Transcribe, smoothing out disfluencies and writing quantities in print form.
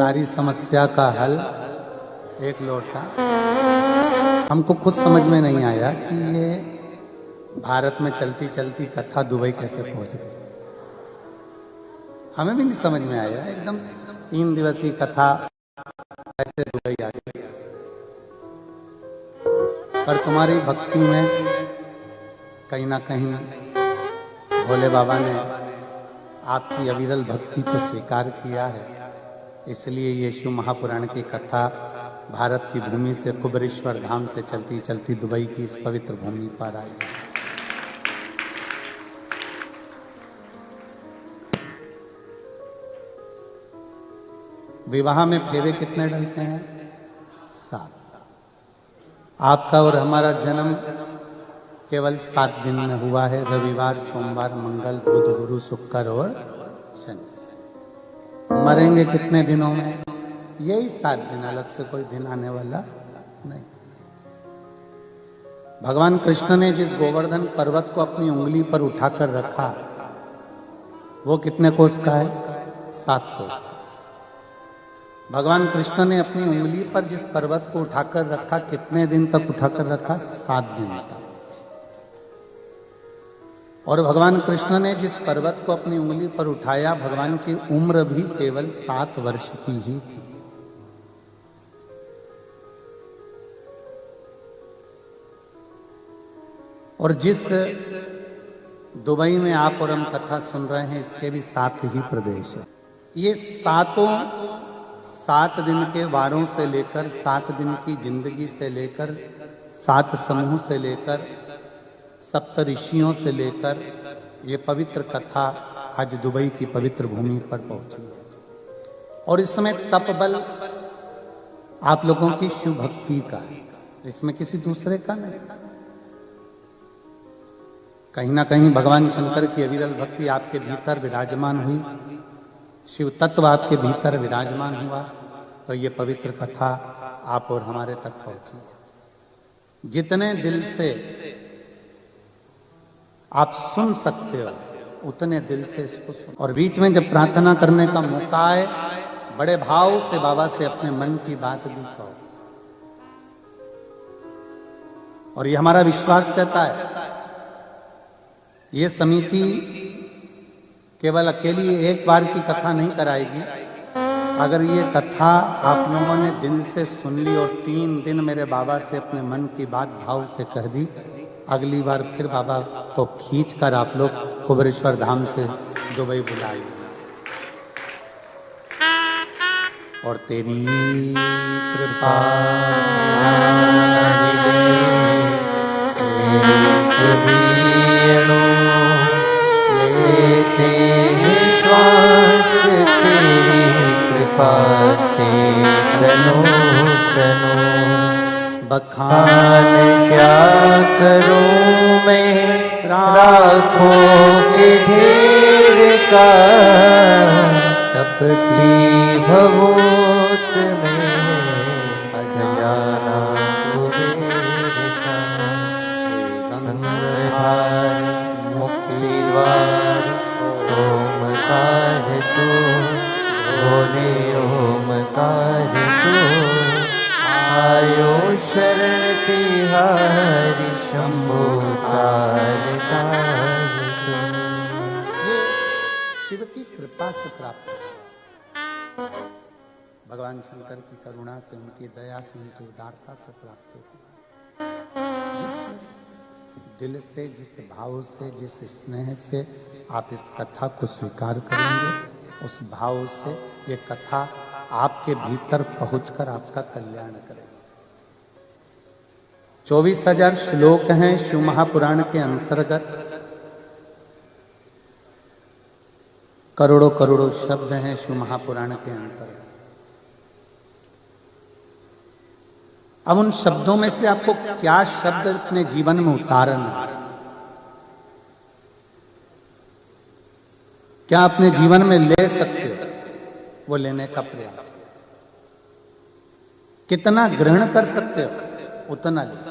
सारी समस्या का हल एक लोटा। हमको खुद समझ में नहीं आया कि ये भारत में चलती चलती कथा दुबई कैसे पहुंच गई। हमें भी नहीं समझ में आया, एकदम 3 दिवसीय कथा कैसे दुबई आ गई। पर तुम्हारी भक्ति में कहीं ना कहीं भोले बाबा ने आपकी अविरल भक्ति को स्वीकार किया है, इसलिए ये शिव महापुराण की कथा भारत की भूमि से कुबेरेश्वर धाम से चलती चलती दुबई की इस पवित्र भूमि पर आई। विवाह में फेरे कितने डलते हैं? 7। आपका और हमारा जन्म केवल 7 दिन में हुआ है। रविवार, सोमवार, मंगल, बुध, गुरु, शुक्र और शनि। मरेंगे कितने दिनों में? यही 7 दिन, अलग से कोई दिन आने वाला नहीं। भगवान कृष्ण ने जिस गोवर्धन पर्वत को अपनी उंगली पर उठाकर रखा, वो कितने कोस का है? 7 कोस। भगवान कृष्ण ने अपनी उंगली पर जिस पर्वत को उठाकर रखा, कितने दिन तक उठाकर रखा? 7 दिन तक। और भगवान कृष्ण ने जिस पर्वत को अपनी उंगली पर उठाया, भगवान की उम्र भी केवल 7 वर्ष की ही थी। और जिस दुबई में आप और हम कथा सुन रहे हैं, इसके भी 7 ही प्रदेश है। ये 7 दिन के वारों से लेकर, 7 दिन की जिंदगी से लेकर, 7 समूह से लेकर, 7 ऋषियों से लेकर ये पवित्र कथा आज दुबई की पवित्र भूमि पर पहुंची है। और इसमें तप बल आप लोगों की शिव भक्ति का है, इसमें किसी दूसरे का नहीं। कहीं ना कहीं भगवान शंकर की अविरल भक्ति आपके भीतर विराजमान हुई, शिव तत्व आपके भीतर विराजमान हुआ, तो ये पवित्र कथा आप और हमारे तक पहुंची। जितने दिल से आप सुन सकते हो, उतने दिल से इसको सुन। और बीच में जब प्रार्थना करने का मौका आए, बड़े भाव से बाबा से अपने मन की बात भी कहो। और ये हमारा विश्वास कहता है, ये समिति केवल अकेली एक बार की कथा नहीं कराएगी। अगर ये कथा आप लोगों ने दिल से सुन ली और 3 दिन मेरे बाबा से अपने मन की बात भाव से कह दी, अगली बार फिर बाबा को खींच कर आप लोग कुबेरेश्वर धाम से दुबई बुलाइए। और तेरी कृपा लेते हैं श्वास, तेरी कृपा से तनो तनो। बखान क्या करूं मैं राखों के ढेर का, चपटी भवोत में अजजाना कुबेर का। गंगाधार मुक्ति द्वार ओमकार तू, भोले ओमकार तू। आयो शरण तिहारी शंभो तार तार तुम। ये शिव की कृपा से प्राप्त है, भगवान शंकर की करुणा से, उनकी दया से, उनकी उदारता से प्राप्त होगा। जिस दिल से, जिस भाव से, जिस स्नेह से आप इस कथा को स्वीकार करेंगे, उस भाव से ये कथा आपके भीतर पहुंचकर आपका कल्याण करेगी। 24,000 श्लोक हैं शिव महापुराण के अंतर्गत, करोड़ों करोड़ों शब्द हैं शिव महापुराण के अंतर्गत। अब उन शब्दों में से आपको क्या शब्द अपने जीवन में उतारना, क्या अपने जीवन में ले सकते हो, वो लेने का प्रयास। कितना ग्रहण कर सकते हो, उतना ले।